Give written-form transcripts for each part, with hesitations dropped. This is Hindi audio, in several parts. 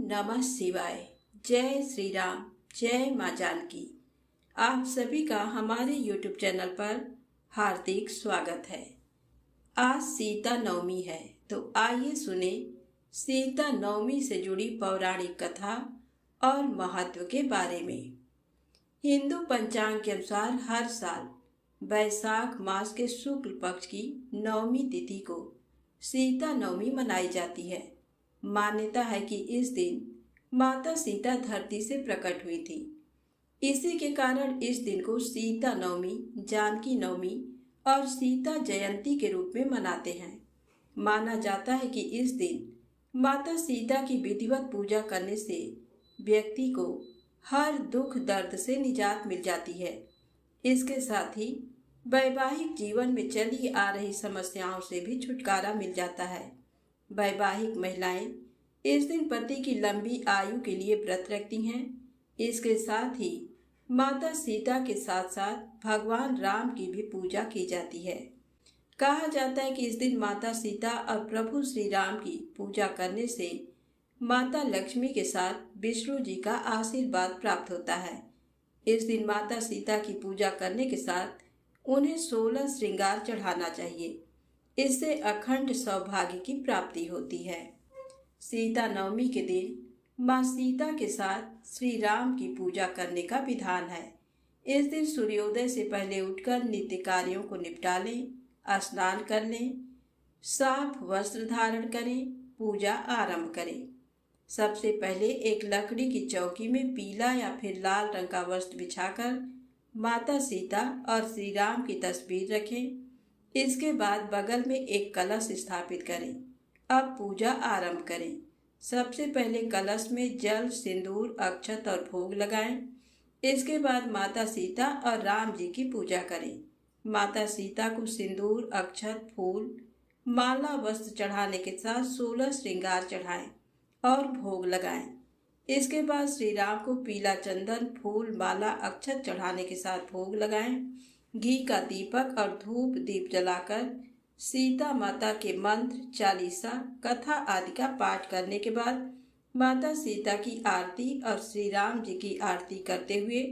नमः शिवाय। जय श्री राम, जय माँ जानकी। आप सभी का हमारे YouTube चैनल पर हार्दिक स्वागत है। आज सीता नवमी है, तो आइए सुने सीता नवमी से जुड़ी पौराणिक कथा और महत्व के बारे में। हिंदू पंचांग के अनुसार हर साल वैशाख मास के शुक्ल पक्ष की नवमी तिथि को सीता नवमी मनाई जाती है। मान्यता है कि इस दिन माता सीता धरती से प्रकट हुई थी। इसी के कारण इस दिन को सीता नवमी, जानकी नवमी और सीता जयंती के रूप में मनाते हैं। माना जाता है कि इस दिन माता सीता की विधिवत पूजा करने से व्यक्ति को हर दुख दर्द से निजात मिल जाती है। इसके साथ ही वैवाहिक जीवन में चली आ रही समस्याओं से भी छुटकारा मिल जाता है। वैवाहिक महिलाएं इस दिन पति की लंबी आयु के लिए व्रत रखती हैं। इसके साथ ही माता सीता के साथ साथ भगवान राम की भी पूजा की जाती है। कहा जाता है कि इस दिन माता सीता और प्रभु श्री राम की पूजा करने से माता लक्ष्मी के साथ विष्णु जी का आशीर्वाद प्राप्त होता है। इस दिन माता सीता की पूजा करने के साथ उन्हें 16 श्रृंगार चढ़ाना चाहिए। इससे अखंड सौभाग्य की प्राप्ति होती है। सीता नवमी के दिन माँ सीता के साथ श्री राम की पूजा करने का विधान है। इस दिन सूर्योदय से पहले उठकर नित्य कार्यों को निपटा लें, स्नान कर लें, साफ वस्त्र धारण करें, पूजा आरंभ करें। सबसे पहले एक लकड़ी की चौकी में पीला या फिर लाल रंग का वस्त्र बिछाकर माता सीता और श्री राम की तस्वीर रखें। इसके बाद बगल में एक कलश स्थापित करें। अब पूजा आरंभ करें। सबसे पहले कलश में जल, सिंदूर, अक्षत और भोग लगाएं। इसके बाद माता सीता और राम जी की पूजा करें। माता सीता को सिंदूर, अक्षत, फूल, माला, वस्त्र चढ़ाने के साथ 16 श्रृंगार चढ़ाएं और भोग लगाएं। इसके बाद श्री राम को पीला चंदन, फूल, माला, अक्षत चढ़ाने के साथ भोग लगाएं। घी का दीपक और धूप दीप जलाकर सीता माता के मंत्र, चालीसा, कथा आदि का पाठ करने के बाद माता सीता की आरती और श्री राम जी की आरती करते हुए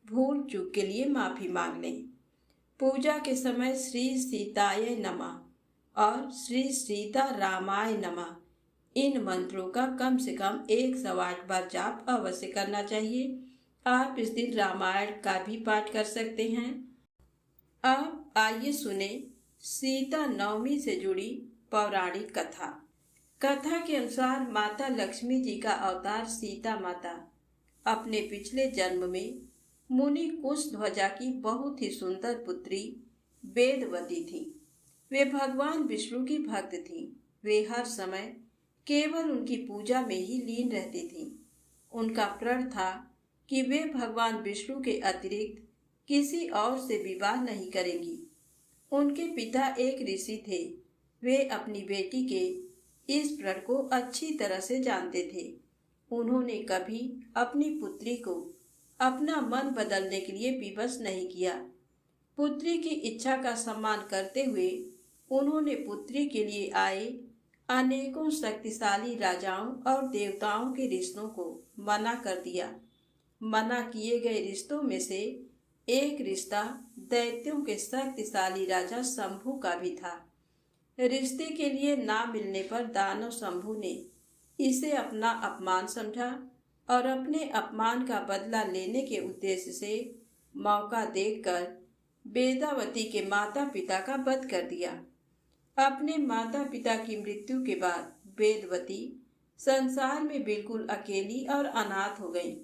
भूल चूक के लिए माफी मांग लें। पूजा के समय श्री सीताय नमः और श्री सीता रामाय नमः इन मंत्रों का कम से कम 108 बार जाप अवश्य करना चाहिए। आप इस दिन रामायण का भी पाठ कर सकते हैं। अब आइए सुने सीता नवमी से जुड़ी पौराणिक कथा। कथा के अनुसार माता लक्ष्मी जी का अवतार सीता माता अपने पिछले जन्म में मुनि कुशध्वजा की बहुत ही सुंदर पुत्री वेदवती थी। वे भगवान विष्णु की भक्त थी। वे हर समय केवल उनकी पूजा में ही लीन रहती थी। उनका प्रण था कि वे भगवान विष्णु के अतिरिक्त किसी और से विवाह नहीं करेंगी। उनके पिता एक ऋषि थे। वे अपनी बेटी के इस प्रण को अच्छी तरह से जानते थे। उन्होंने कभी अपनी पुत्री को अपना मन बदलने के लिए विवश नहीं किया। पुत्री की इच्छा का सम्मान करते हुए उन्होंने पुत्री के लिए आए अनेकों शक्तिशाली राजाओं और देवताओं के रिश्तों को मना कर दिया। मना किए गए रिश्तों में से एक रिश्ता दैत्यों के शक्तिशाली राजा शंभु का भी था। रिश्ते के लिए ना मिलने पर दानव शंभु ने इसे अपना अपमान समझा और अपने अपमान का बदला लेने के उद्देश्य से मौका देखकर वेदावती के माता पिता का वध कर दिया। अपने माता पिता की मृत्यु के बाद वेदवती संसार में बिल्कुल अकेली और अनाथ हो गई।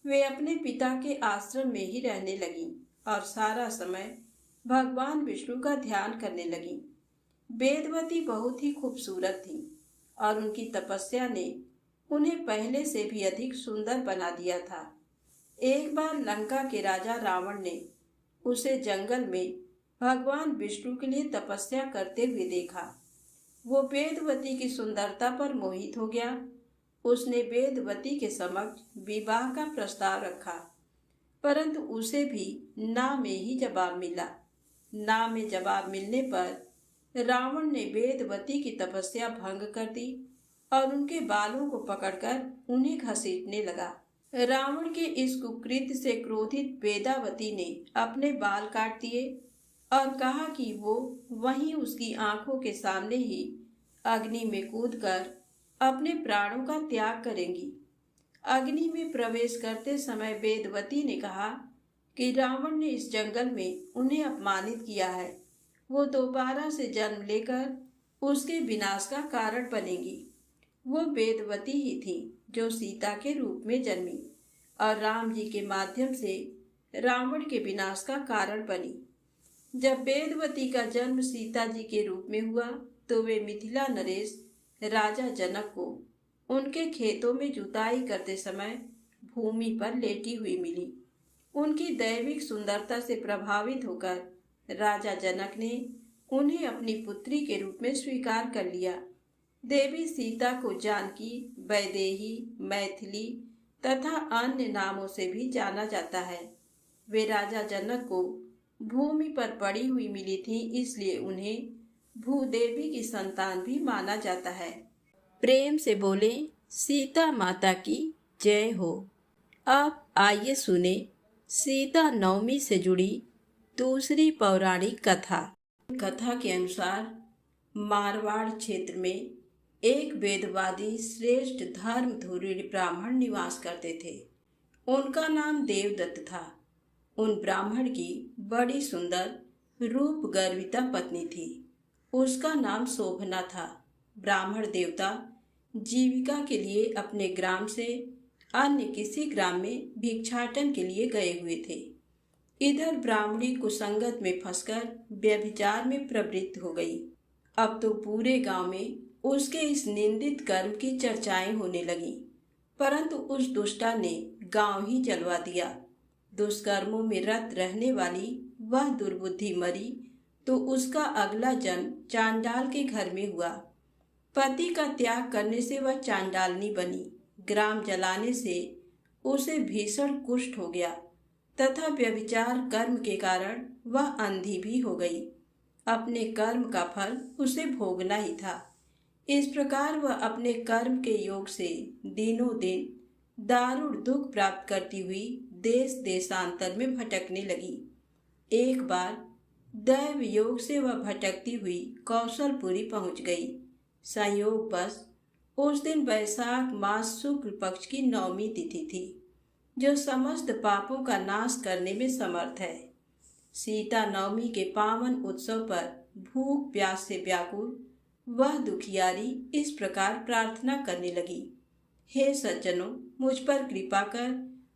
वे अपने पिता के आश्रम में ही रहने लगीं और सारा समय भगवान विष्णु का ध्यान करने लगीं। वेदवती बहुत ही खूबसूरत थी और उनकी तपस्या ने उन्हें पहले से भी अधिक सुंदर बना दिया था। एक बार लंका के राजा रावण ने उसे जंगल में भगवान विष्णु के लिए तपस्या करते हुए देखा। वो वेदवती की सुंदरता पर मोहित हो गया। उसने वेदवती के समक्ष विवाह का प्रस्ताव रखा, परंतु उसे भी ना में ही जवाब मिला। ना में जवाब मिलने पर रावण ने वेदवती की तपस्या भंग कर दी और उनके बालों को पकड़कर उन्हें घसीटने लगा। रावण के इस कुकृत्य से क्रोधित वेदावती ने अपने बाल काट दिए और कहा कि वो वहीं उसकी आंखों के सामने ही अग्नि में कूदकर अपने प्राणों का त्याग करेंगी। अग्नि में प्रवेश करते समय वेदवती ने कहा कि रावण ने इस जंगल में उन्हें अपमानित किया है, वो दोबारा से जन्म लेकर उसके विनाश का कारण बनेगी। वो वेदवती ही थी जो सीता के रूप में जन्मी और राम जी के माध्यम से रावण के विनाश का कारण बनी। जब वेदवती का जन्म सीता जी के रूप में हुआ तो वे मिथिला नरेश राजा जनक को उनके खेतों में जुताई करते समय भूमि पर लेटी हुई मिली। उनकी दैविक सुंदरता से प्रभावित होकर राजा जनक ने उन्हें अपनी पुत्री के रूप में स्वीकार कर लिया। देवी सीता को जानकी, वैदेही, मैथिली तथा अन्य नामों से भी जाना जाता है। वे राजा जनक को भूमि पर पड़ी हुई मिली थी, इसलिए उन्हें भूदेवी की संतान भी माना जाता है। प्रेम से बोले सीता माता की जय हो। अब आइए सुने सीता नवमी से जुड़ी दूसरी पौराणिक कथा। कथा के अनुसार मारवाड़ क्षेत्र में एक वेदवादी श्रेष्ठ धर्म धुरीण ब्राह्मण निवास करते थे। उनका नाम देवदत्त था। उन ब्राह्मण की बड़ी सुंदर रूप गर्विता पत्नी थी। उसका नाम शोभना था। ब्राह्मण देवता जीविका के लिए अपने ग्राम से अन्य किसी ग्राम में भिक्षाटन के लिए गए हुए थे। इधर ब्राह्मणी कुसंगत में फंसकर व्यभिचार में प्रवृत्त हो गई। अब तो पूरे गांव में उसके इस निंदित कर्म की चर्चाएं होने लगी, परंतु उस दुष्टा ने गांव ही जलवा दिया। दुष्कर्मों में रत रहने वाली वह दुर्बुद्धि मरी तो उसका अगला जन्म चांडाल के घर में हुआ। पति का त्याग करने से वह चांडालनी बनी। ग्राम जलाने से उसे भीषण कुष्ठ हो गया तथा व्यभिचार कर्म के कारण वह अंधी भी हो गई। अपने कर्म का फल उसे भोगना ही था। इस प्रकार वह अपने कर्म के योग से दिनों दिन दारुण दुख प्राप्त करती हुई देश देशांतर में भटकने लगी। एक बार दैव योग से वह भटकती हुई कौशलपुरी पहुंच गई। संयोग बस उस दिन वैशाख मास शुक्ल पक्ष की नवमी तिथि थी, जो समस्त पापों का नाश करने में समर्थ है। सीता नवमी के पावन उत्सव पर भूख प्यास से व्याकुल वह दुखियारी इस प्रकार प्रार्थना करने लगी, हे सज्जनों, मुझ पर कृपा कर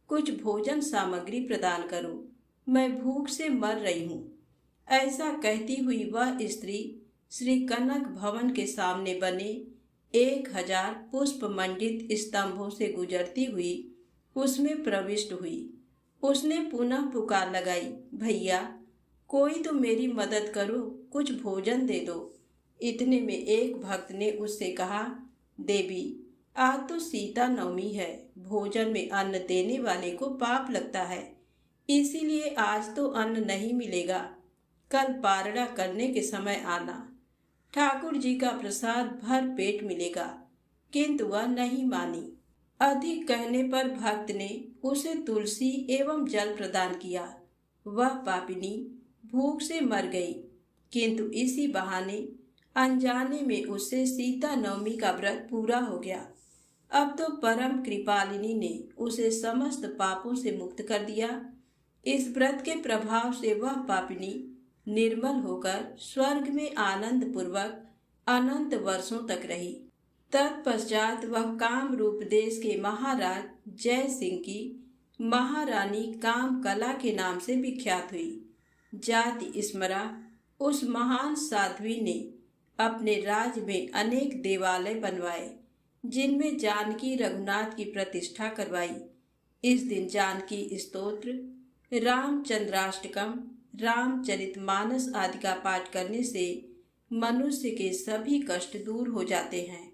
कुछ भोजन सामग्री प्रदान करो, मैं भूख से मर रही हूँ। ऐसा कहती हुई वह स्त्री श्री कनक भवन के सामने बने 1000 पुष्प मंडित स्तंभों से गुजरती हुई उसमें प्रविष्ट हुई। उसने पुनः पुकार लगाई, भैया कोई तो मेरी मदद करो, कुछ भोजन दे दो। इतने में एक भक्त ने उससे कहा, देवी आज तो सीता नवमी है, भोजन में अन्न देने वाले को पाप लगता है, इसीलिए आज तो अन्न नहीं मिलेगा, कल पारड़ा करने के समय आना, ठाकुर जी का प्रसाद भर पेट मिलेगा। किंतु वह नहीं मानी। अधिक कहने पर भक्त ने उसे तुलसी एवं जल प्रदान किया। वह पापिनी भूख से मर गई, किंतु इसी बहाने अनजाने में उससे सीता नवमी का व्रत पूरा हो गया। अब तो परम कृपालिनी ने उसे समस्त पापों से मुक्त कर दिया। इस व्रत के प्रभाव से वह पापिनी निर्मल होकर स्वर्ग में आनंद पूर्वक अनंत वर्षों तक रही। तत्पश्चात वह काम रूप देश के महाराज जय सिंह की महारानी काम कला के नाम से विख्यात हुई। जाति स्मरा उस महान साध्वी ने अपने राज्य में अनेक देवालय बनवाए, जिनमें जानकी रघुनाथ की प्रतिष्ठा करवाई। इस दिन जानकी स्तोत्र, रामचंद्राष्टकम, रामचरितमानस आदि का पाठ करने से मनुष्य के सभी कष्ट दूर हो जाते हैं।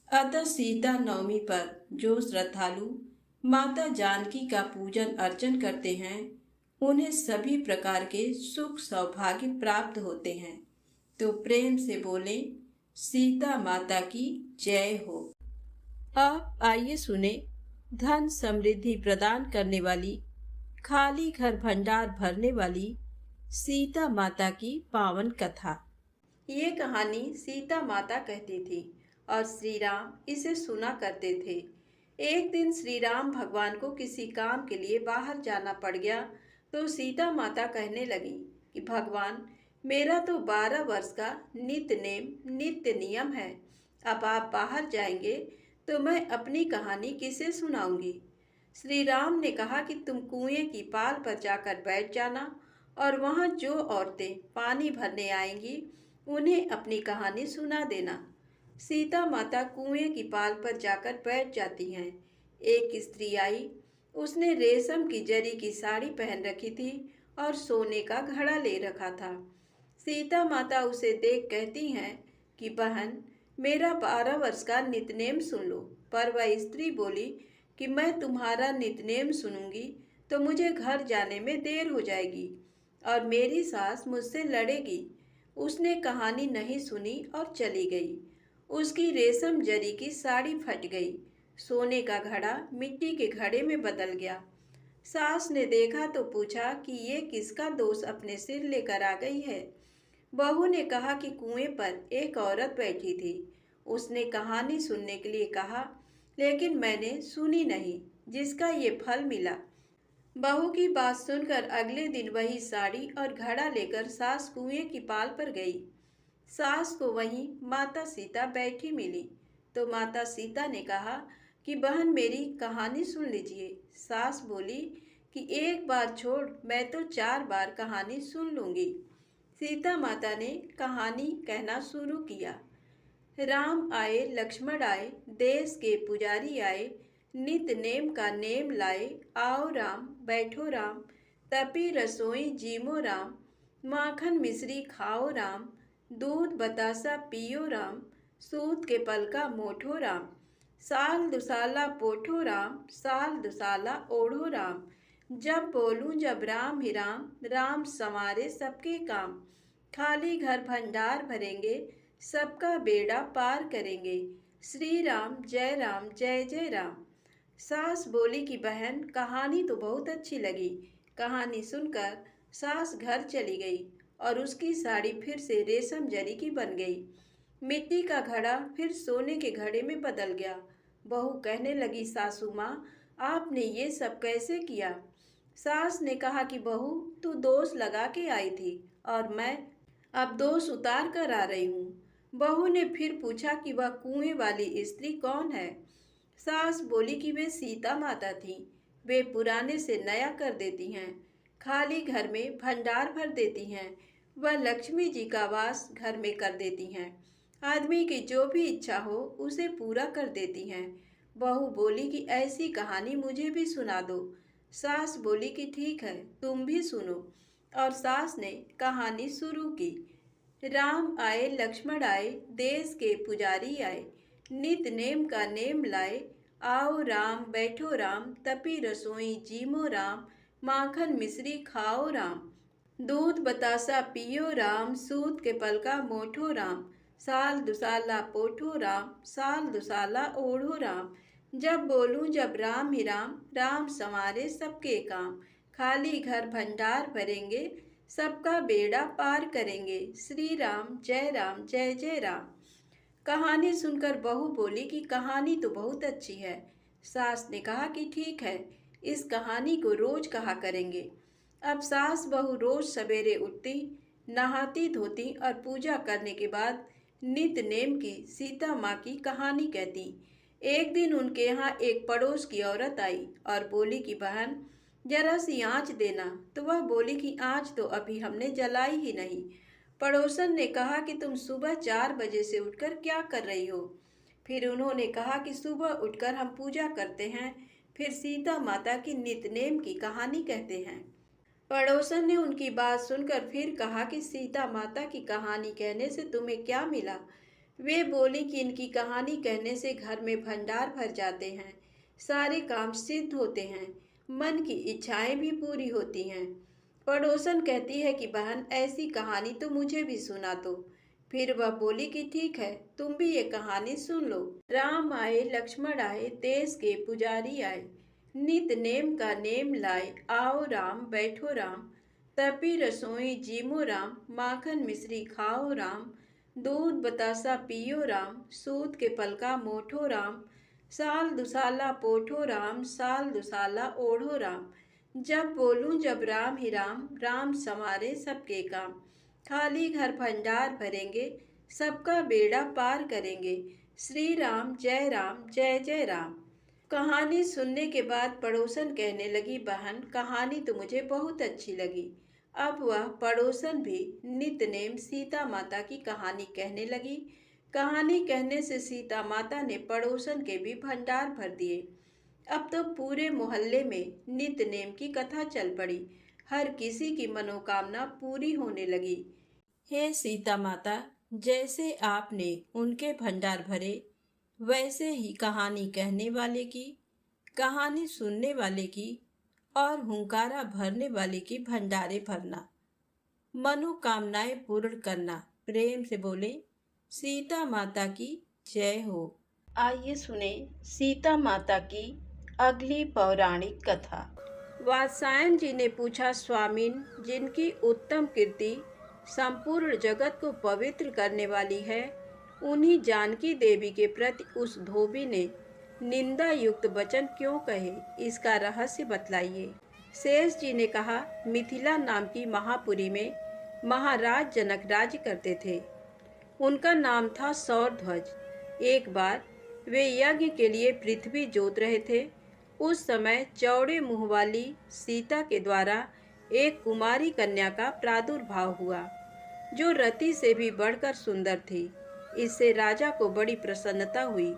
अतः सीता नवमी पर जो श्रद्धालु माता जानकी का पूजन अर्चन करते हैं, उन्हें सभी प्रकार के सुख सौभाग्य प्राप्त होते हैं। तो प्रेम से बोले सीता माता की जय हो। आप आइए सुने धन समृद्धि प्रदान करने वाली, खाली घर भंडार भरने वाली सीता माता की पावन कथा। ये कहानी सीता माता कहती थी और श्री राम इसे सुना करते थे। एक दिन श्री राम भगवान को किसी काम के लिए बाहर जाना पड़ गया तो सीता माता कहने लगी कि भगवान, मेरा तो 12 वर्ष का नित्य नियम है। अब आप बाहर जाएंगे तो मैं अपनी कहानी किसे सुनाऊंगी। श्री राम ने कहा कि तुम कुएं की पाल पर जाकर बैठ जाना और वहां जो औरतें पानी भरने आएंगी उन्हें अपनी कहानी सुना देना। सीता माता कुएं की पाल पर जाकर बैठ जाती हैं। एक स्त्री आई, उसने रेशम की जरी की साड़ी पहन रखी थी और सोने का घड़ा ले रखा था। सीता माता उसे देख कहती हैं कि बहन, मेरा 12 वर्ष का नितनेम सुन लो। पर वह स्त्री बोली कि मैं तुम्हारा नितनेम सुनूंगी तो मुझे घर जाने में देर हो जाएगी और मेरी सास मुझसे लड़ेगी। उसने कहानी नहीं सुनी और चली गई। उसकी रेशम जरी की साड़ी फट गई, सोने का घड़ा मिट्टी के घड़े में बदल गया। सास ने देखा तो पूछा कि ये किसका दोष अपने सिर लेकर आ गई है। बहू ने कहा कि कुएं पर एक औरत बैठी थी, उसने कहानी सुनने के लिए कहा, लेकिन मैंने सुनी नहीं, जिसका ये फल मिला। बहू की बात सुनकर अगले दिन वही साड़ी और घड़ा लेकर सास कुएं की पाल पर गई। सास को वहीं माता सीता बैठी मिली तो माता सीता ने कहा कि बहन, मेरी कहानी सुन लीजिए। सास बोली कि एक बार छोड़, मैं तो 4 बार कहानी सुन लूंगी। सीता माता ने कहानी कहना शुरू किया। राम आए, लक्ष्मण आए, देश के पुजारी आए, नित नेम का नेम लाए। आओ राम, बैठो राम, तपी रसोई जीमो राम, माखन मिश्री खाओ राम, दूध बतासा पियो राम, सूत के पल का मोठो राम, साल दुसाला पोठो राम, साल दुसाला ओढ़ो राम, जब बोलूं जब राम ही राम, राम संवारे सबके काम, खाली घर भंडार भरेंगे, सबका बेड़ा पार करेंगे, श्री राम जय जय राम। सास बोली कि बहन, कहानी तो बहुत अच्छी लगी। कहानी सुनकर सास घर चली गई और उसकी साड़ी फिर से रेशम जरी की बन गई। मिट्टी का घड़ा फिर सोने के घड़े में बदल गया। बहू कहने लगी, सासू माँ, आपने ये सब कैसे किया। सास ने कहा कि बहू, तू दोष लगा के आई थी और मैं अब दोष उतार कर आ रही हूँ। बहू ने फिर पूछा कि वह कुएं वाली स्त्री कौन है। सास बोली कि वे सीता माता थी। वे पुराने से नया कर देती हैं, खाली घर में भंडार भर देती हैं। वह लक्ष्मी जी का वास घर में कर देती हैं। आदमी की जो भी इच्छा हो उसे पूरा कर देती हैं। बहू बोली कि ऐसी कहानी मुझे भी सुना दो। सास बोली कि ठीक है, तुम भी सुनो। और सास ने कहानी शुरू की। राम आए, लक्ष्मण आए, देश के पुजारी आए, नित नेम का नेम लाए। आओ राम, बैठो राम, तपी रसोई जीमो राम, माखन मिश्री खाओ राम, दूध बतासा पियो राम, सूत के पल का मोठो राम, साल दुसाला पोठो राम, साल दुसाला ओढ़ो राम, जब बोलूं जब राम ही राम, राम संवारे सबके काम, खाली घर भंडार भरेंगे, सबका बेड़ा पार करेंगे, श्री राम जय जय राम। कहानी सुनकर बहू बोली कि कहानी तो बहुत अच्छी है। सास ने कहा कि ठीक है, इस कहानी को रोज कहा करेंगे। अब सास बहू रोज सवेरे उठती, नहाती धोती और पूजा करने के बाद नित नेम की सीता माँ की कहानी कहती। एक दिन उनके यहाँ एक पड़ोस की औरत आई और बोली कि बहन, जरा सी आँच देना। तो वह बोली कि आँच तो अभी हमने जलाई ही नहीं। पड़ोसन ने कहा कि तुम सुबह 4 बजे से उठकर क्या कर रही हो। फिर उन्होंने कहा कि सुबह उठकर हम पूजा करते हैं, फिर सीता माता की नितनेम की कहानी कहते हैं। पड़ोसन ने उनकी बात सुनकर फिर कहा कि सीता माता की कहानी कहने से तुम्हें क्या मिला। वे बोली कि इनकी कहानी कहने से घर में भंडार भर जाते हैं, सारे काम सिद्ध होते हैं, मन की इच्छाएं भी पूरी होती हैं। पड़ोसन कहती है कि बहन, ऐसी कहानी तो मुझे भी सुना दो। फिर वह बोली कि ठीक है, तुम भी ये कहानी सुन लो। राम आए लक्ष्मण आए, देश के पुजारी आए, नित नेम का नेम लाए, आओ राम बैठो राम, तपी रसोई जीमो राम, माखन मिश्री खाओ राम, दूध बतासा पियो राम, सूत के पलका मोठो राम, साल दुसाला पोठो राम, साल दुसाला ओढ़ो राम, जब बोलूं जब राम ही राम, राम समारे सबके काम, खाली घर भंडार भरेंगे, सबका बेड़ा पार करेंगे, श्री राम जय जय राम। कहानी सुनने के बाद पड़ोसन कहने लगी, बहन कहानी तो मुझे बहुत अच्छी लगी। अब वह पड़ोसन भी नितनेम सीता माता की कहानी कहने लगी। कहानी कहने से सीता माता ने पड़ोसन के भी भंडार भर दिए। अब तो पूरे मोहल्ले में नितनेम की कथा चल पड़ी। हर किसी की मनोकामना पूरी होने लगी। हे सीता माता, जैसे आपने उनके भंडार भरे, वैसे ही कहानी कहने वाले की, कहानी सुनने वाले की और हुंकारा भरने वाले की भंडारे भरना, मनोकामनाएं पूर्ण करना। प्रेम से बोले सीता माता की जय हो। आइए सुने सीता माता की अगली पौराणिक कथा। वात्सायन जी ने पूछा, स्वामिन, जिनकी उत्तम कीर्ति संपूर्ण जगत को पवित्र करने वाली है, उन्हीं जानकी देवी के प्रति उस धोबी ने निंदा युक्त वचन क्यों कहे, इसका रहस्य बतलाइए। शेष जी ने कहा, मिथिला नाम की महापुरी में महाराज जनक राज्य करते थे। उनका नाम था सौरध्वज। एक बार वे यज्ञ के लिए पृथ्वी जोत रहे थे। उस समय चौड़े मुंह वाली सीता के द्वारा एक कुमारी कन्या का प्रादुर्भाव हुआ, जो रति से भी बढ़कर सुंदर थी। इससे राजा को बड़ी प्रसन्नता हुई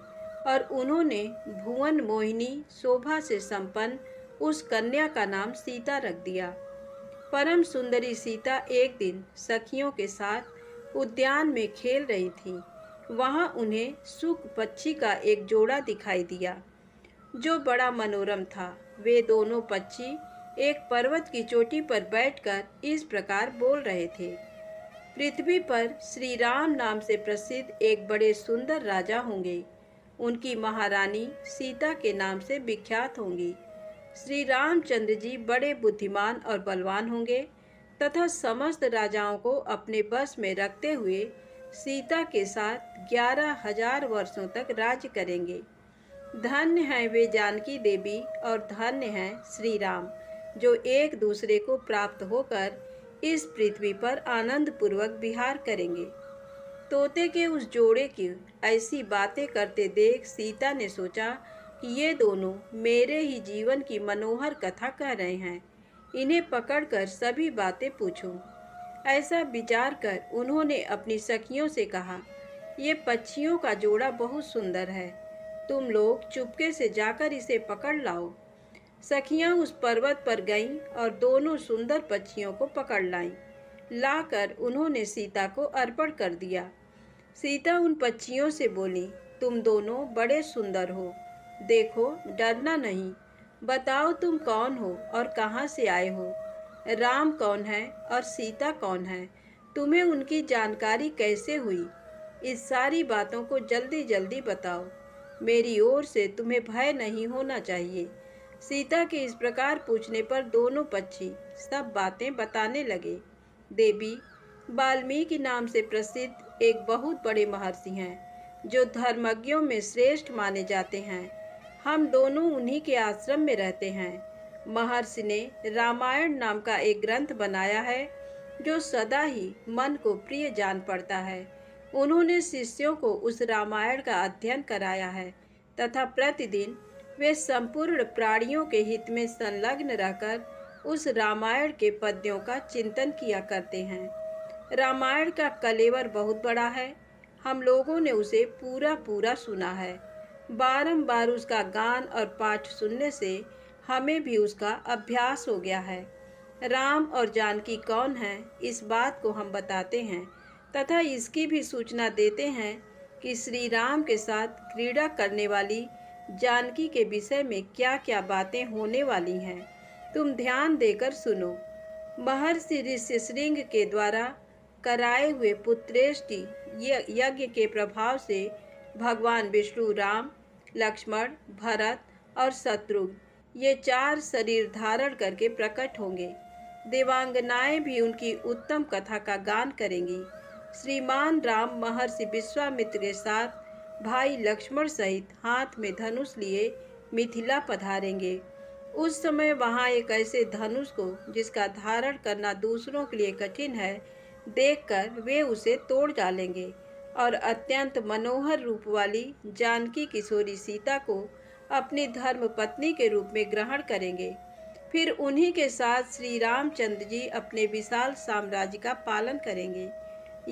और उन्होंने भुवन मोहिनी शोभा से संपन्न उस कन्या का नाम सीता रख दिया। परम सुंदरी सीता एक दिन सखियों के साथ उद्यान में खेल रही थी। वहां उन्हें सुक पक्षी का एक जोड़ा दिखाई दिया, जो बड़ा मनोरम था। वे दोनों पक्षी एक पर्वत की चोटी पर बैठकर इस प्रकार बोल रहे थे, पृथ्वी पर श्री राम नाम से प्रसिद्ध एक बड़े सुंदर राजा होंगे। उनकी महारानी सीता के नाम से विख्यात होंगी। श्री रामचंद्र जी बड़े बुद्धिमान और बलवान होंगे तथा समस्त राजाओं को अपने बस में रखते हुए सीता के साथ 11,000 वर्षों तक राज्य करेंगे। धन्य हैं वे जानकी देवी और धन्य हैं श्री राम, जो एक दूसरे को प्राप्त होकर इस पृथ्वी पर आनंद पूर्वक विहार करेंगे। तोते के उस जोड़े की ऐसी बातें करते देख सीता ने सोचा कि ये दोनों मेरे ही जीवन की मनोहर कथा कह रहे हैं, इन्हें पकड़कर सभी बातें पूछूं। ऐसा विचार कर उन्होंने अपनी सखियों से कहा, ये पक्षियों का जोड़ा बहुत सुंदर है, तुम लोग चुपके से जाकर इसे पकड़ लाओ। सखियां उस पर्वत पर गईं और दोनों सुंदर पक्षियों को पकड़ लाईं। लाकर उन्होंने सीता को अर्पण कर दिया। सीता उन पक्षियों से बोली, तुम दोनों बड़े सुंदर हो, देखो डरना नहीं। बताओ तुम कौन हो और कहाँ से आए हो, राम कौन है और सीता कौन है, तुम्हें उनकी जानकारी कैसे हुई। इस सारी बातों को जल्दी जल्दी बताओ, मेरी ओर से तुम्हें भय नहीं होना चाहिए। सीता के इस प्रकार पूछने पर दोनों पक्षी सब बातें बताने लगे। देवी, वाल्मीकि नाम से प्रसिद्ध एक बहुत बड़े महर्षि हैं, जो धर्मज्ञों में श्रेष्ठ माने जाते हैं। हम दोनों उन्हीं के आश्रम में रहते हैं। महर्षि ने रामायण नाम का एक ग्रंथ बनाया है, जो सदा ही मन को प्रिय जान पड़ता है। उन्होंने शिष्यों को उस रामायण का अध्ययन कराया है तथा प्रतिदिन वे संपूर्ण प्राणियों के हित में संलग्न रहकर उस रामायण के पद्यों का चिंतन किया करते हैं। रामायण का कलेवर बहुत बड़ा है। हम लोगों ने उसे पूरा पूरा सुना है। बारंबार उसका गान और पाठ सुनने से हमें भी उसका अभ्यास हो गया है। राम और जानकी कौन है, इस बात को हम बताते हैं तथा इसकी भी सूचना देते हैं कि श्री राम के साथ क्रीड़ा करने वाली जानकी के विषय में क्या क्या बातें होने वाली हैं। तुम ध्यान देकर सुनो। महर्षि ऋष्यशृंग के द्वारा कराए हुए पुत्रेष्टि ये यज्ञ के प्रभाव से भगवान विष्णु, राम, लक्ष्मण, भरत और शत्रुघ्न ये 4 शरीर धारण करके प्रकट होंगे। देवांगनाएं भी उनकी उत्तम कथा का गान करेंगी। श्रीमान राम महर्षि विश्वामित्र के साथ भाई लक्ष्मण सहित हाथ में धनुष लिए मिथिला पधारेंगे। उस समय वहां एक ऐसे धनुष को जिसका धारण करना दूसरों के लिए कठिन है, देखकर वे उसे तोड़ डालेंगे और अत्यंत मनोहर रूप वाली जानकी किशोरी सीता को अपनी धर्म पत्नी के रूप में ग्रहण करेंगे। फिर उन्हीं के साथ श्री रामचंद्र जी अपने विशाल साम्राज्य का पालन करेंगे।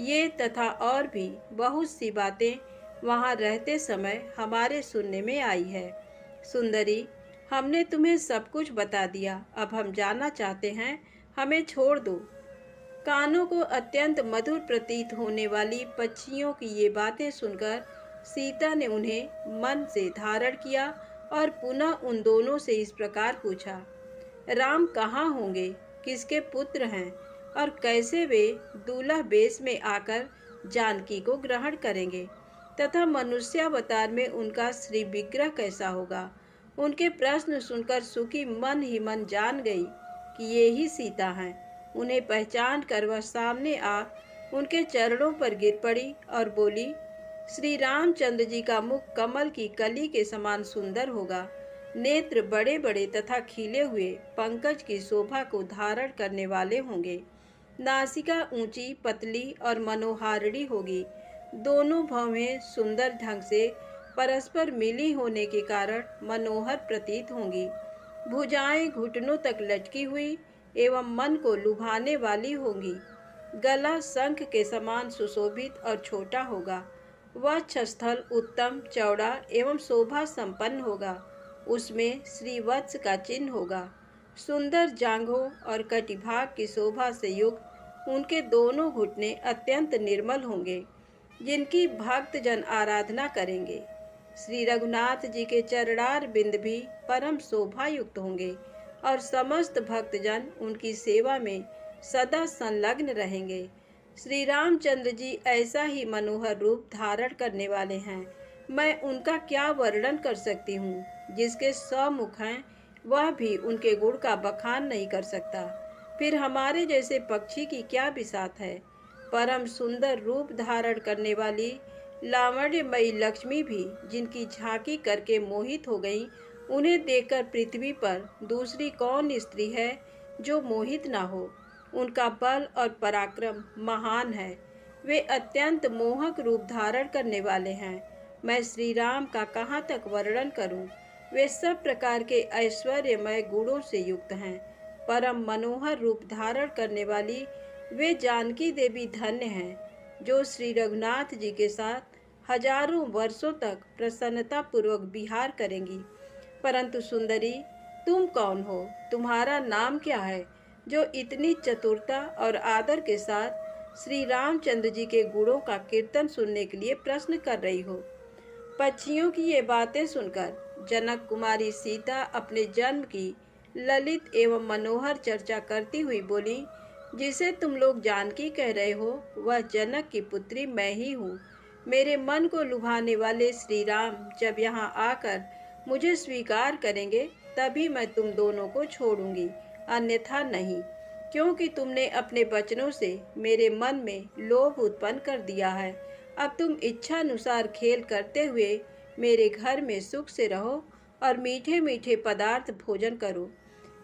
ये तथा और भी बहुत सी बातें वहाँ रहते समय हमारे सुनने में आई है। सुंदरी, हमने तुम्हें सब कुछ बता दिया, अब हम जाना चाहते हैं, हमें छोड़ दो। कानों को अत्यंत मधुर प्रतीत होने वाली पक्षियों की ये बातें सुनकर सीता ने उन्हें मन से धारण किया और पुनः उन दोनों से इस प्रकार पूछा, राम कहाँ होंगे, किसके पुत्र हैं और कैसे वे दूल्हा वेश में आकर जानकी को ग्रहण करेंगे तथा मनुष्यावतार में उनका श्री विग्रह कैसा होगा। उनके प्रश्न सुनकर सुखी मन ही मन जान गई कि ये ही सीता हैं। उन्हें पहचान कर वह सामने आ उनके चरणों पर गिर पड़ी और बोली, श्री रामचंद्र जी का मुख कमल की कली के समान सुंदर होगा। नेत्र बड़े बड़े तथा खिले हुए पंकज की शोभा को धारण करने वाले होंगे। नासिका ऊंची, पतली और मनोहारिणी होगी। दोनों भौहें सुंदर ढंग से परस्पर मिली होने के कारण मनोहर प्रतीत होंगी। भुजाएं घुटनों तक लटकी हुई एवं मन को लुभाने वाली होंगी। गला शंख के समान सुशोभित और छोटा होगा। वक्षस्थल उत्तम, चौड़ा एवं शोभा संपन्न होगा। उसमें श्रीवत्स का चिन्ह होगा। सुंदर जांघों और कटिभाग की शोभा से युक्त उनके दोनों घुटने अत्यंत निर्मल होंगे, जिनकी भक्तजन आराधना करेंगे। श्री रघुनाथ जी के चरणार बिंद भी परम शोभा युक्त होंगे और समस्त भक्तजन उनकी सेवा में सदा संलग्न रहेंगे। श्री रामचंद्र जी ऐसा ही मनोहर रूप धारण करने वाले हैं। मैं उनका क्या वर्णन कर सकती हूँ। जिसके 100 मुख हैं वह भी उनके गुण का बखान नहीं कर सकता। फिर हमारे जैसे पक्षी की क्या बिसात है। परम सुंदर रूप धारण करने वाली लावण्यमयी लक्ष्मी भी जिनकी झांकी करके मोहित हो गई, उन्हें देखकर पृथ्वी पर दूसरी कौन स्त्री है जो मोहित ना हो। उनका बल और पराक्रम महान है। वे अत्यंत मोहक रूप धारण करने वाले हैं। मैं श्री राम का कहाँ तक वर्णन करूं। वे सब प्रकार के ऐश्वर्यमय गुणों से युक्त हैं। परम मनोहर रूप धारण करने वाली वे जानकी देवी धन्य हैं, जो श्री रघुनाथ जी के साथ हजारों वर्षों तक प्रसन्नता पूर्वक विहार करेंगी। परंतु सुंदरी, तुम कौन हो, तुम्हारा नाम क्या है, जो इतनी चतुरता और आदर के साथ श्री रामचंद्र जी के गुणों का कीर्तन सुनने के लिए प्रश्न कर रही हो। पक्षियों की ये बातें सुनकर जनक कुमारी सीता अपने जन्म की ललित एवं मनोहर चर्चा करती हुई बोली, जिसे तुम लोग जानकी कह रहे हो वह जनक की पुत्री मैं ही हूँ। मेरे मन को लुभाने वाले श्री राम जब यहाँ आकर मुझे स्वीकार करेंगे तभी मैं तुम दोनों को छोड़ूंगी, अन्यथा नहीं। क्योंकि तुमने अपने वचनों से मेरे मन में लोभ उत्पन्न कर दिया है। अब तुम इच्छा अनुसार खेल करते हुए मेरे घर में सुख से रहो और मीठे मीठे पदार्थ भोजन करो।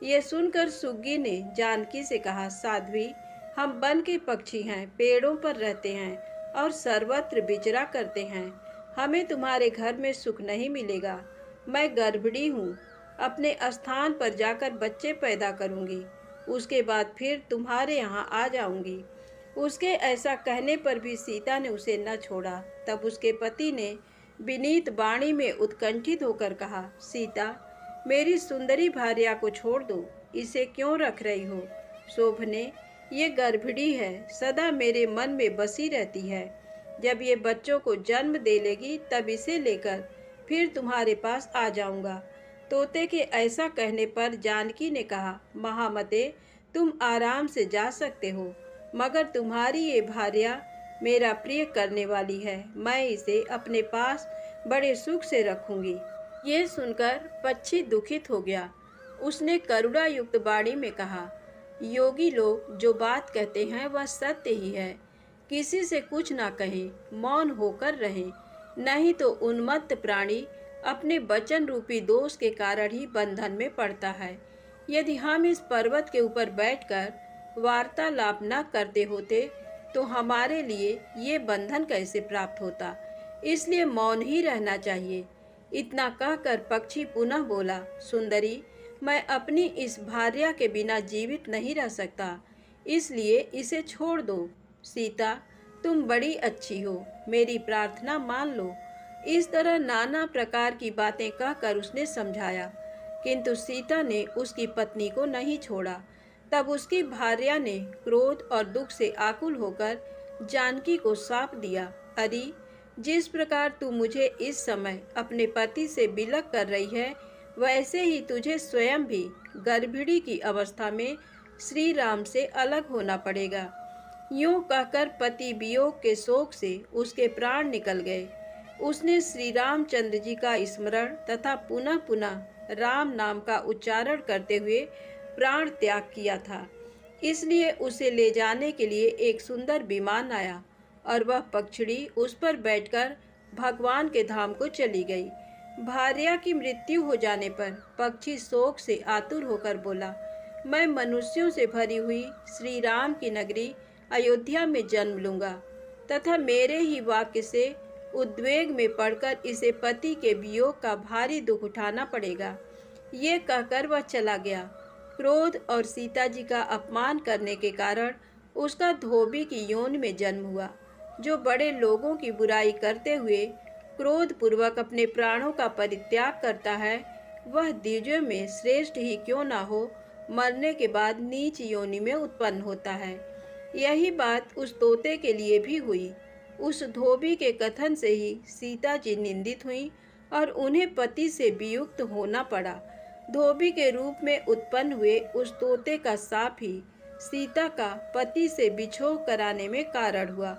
ये सुनकर सुग्गी ने जानकी से कहा, साध्वी, हम वन के पक्षी हैं, पेड़ों पर रहते हैं और सर्वत्र विचरा करते हैं। हमें तुम्हारे घर में सुख नहीं मिलेगा। मैं गर्भिणी हूँ, अपने स्थान पर जाकर बच्चे पैदा करूँगी, उसके बाद फिर तुम्हारे यहाँ आ जाऊँगी। उसके ऐसा कहने पर भी सीता ने उसे न छोड़ा। तब उसके पति ने विनीत वाणी में उत्कंठित होकर कहा, सीता, मेरी सुंदरी भार्या को छोड़ दो, इसे क्यों रख रही हो। शोभने, ये गर्भिणी है, सदा मेरे मन में बसी रहती है। जब ये बच्चों को जन्म दे लेगी तब इसे लेकर फिर तुम्हारे पास आ जाऊंगा। तोते के ऐसा कहने पर जानकी ने कहा, महामते, तुम आराम से जा सकते हो, मगर तुम्हारी ये भार्या मेरा प्रिय करने वाली है। मैं इसे अपने पास बड़े सुख से रखूंगी। ये सुनकर पक्षी दुखित हो गया। उसने करुणा युक्त वाणी में कहा, योगी लोग जो बात कहते हैं वह सत्य ही है। किसी से कुछ ना कहें, मौन होकर रहें, नहीं तो उन्मत्त प्राणी अपने वचन रूपी दोष के कारण ही बंधन में पड़ता है। यदि हम इस पर्वत के ऊपर बैठकर वार्तालाप न करते होते तो हमारे लिए ये बंधन कैसे प्राप्त होता। इसलिए मौन ही रहना चाहिए। इतना कहकर पक्षी पुनः बोला, सुंदरी, मैं अपनी इस भार्या के बिना जीवित नहीं रह सकता, इसलिए इसे छोड़ दो। सीता, तुम बड़ी अच्छी हो, मेरी प्रार्थना मान लो। इस तरह नाना प्रकार की बातें कहकर उसने समझाया, किंतु सीता ने उसकी पत्नी को नहीं छोड़ा। तब उसकी भार्या ने क्रोध और दुख से आकुल होकर जानकी को शाप दिया, अरे, जिस प्रकार तू मुझे इस समय अपने पति से विलग कर रही है, वैसे ही तुझे स्वयं भी गर्भिणी की अवस्था में श्री राम से अलग होना पड़ेगा। यूं कहकर पति वियोग के शोक से उसके प्राण निकल गए। उसने श्री रामचंद्र जी का स्मरण तथा पुनः पुनः राम नाम का उच्चारण करते हुए प्राण त्याग किया था। इसलिए उसे ले जाने के लिए एक सुंदर विमान आया और वह पक्षी उस पर बैठकर भगवान के धाम को चली गई। भार्या की मृत्यु हो जाने पर पक्षी शोक से आतुर होकर बोला, मैं मनुष्यों से भरी हुई श्री राम की नगरी अयोध्या में जन्म लूंगा तथा मेरे ही वाक्य से उद्वेग में पड़कर इसे पति के वियोग का भारी दुख उठाना पड़ेगा। ये कहकर वह चला गया। क्रोध और सीता जी का अपमान करने के कारण उसका धोबी की योनि में जन्म हुआ। जो बड़े लोगों की बुराई करते हुए क्रोध पूर्वक अपने प्राणों का परित्याग करता है, वह द्विजों में श्रेष्ठ ही क्यों ना हो, मरने के बाद नीच योनि में उत्पन्न होता है। यही बात उस तोते के लिए भी हुई। उस धोबी के कथन से ही सीता जी निंदित हुई और उन्हें पति से वियुक्त होना पड़ा। धोबी के रूप में उत्पन्न हुए उस तोते का शाप ही सीता का पति से बिछोह कराने में कारण हुआ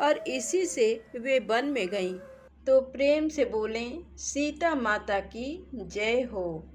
और इसी से वे वन में गईं। तो प्रेम से बोलें, सीता माता की जय हो।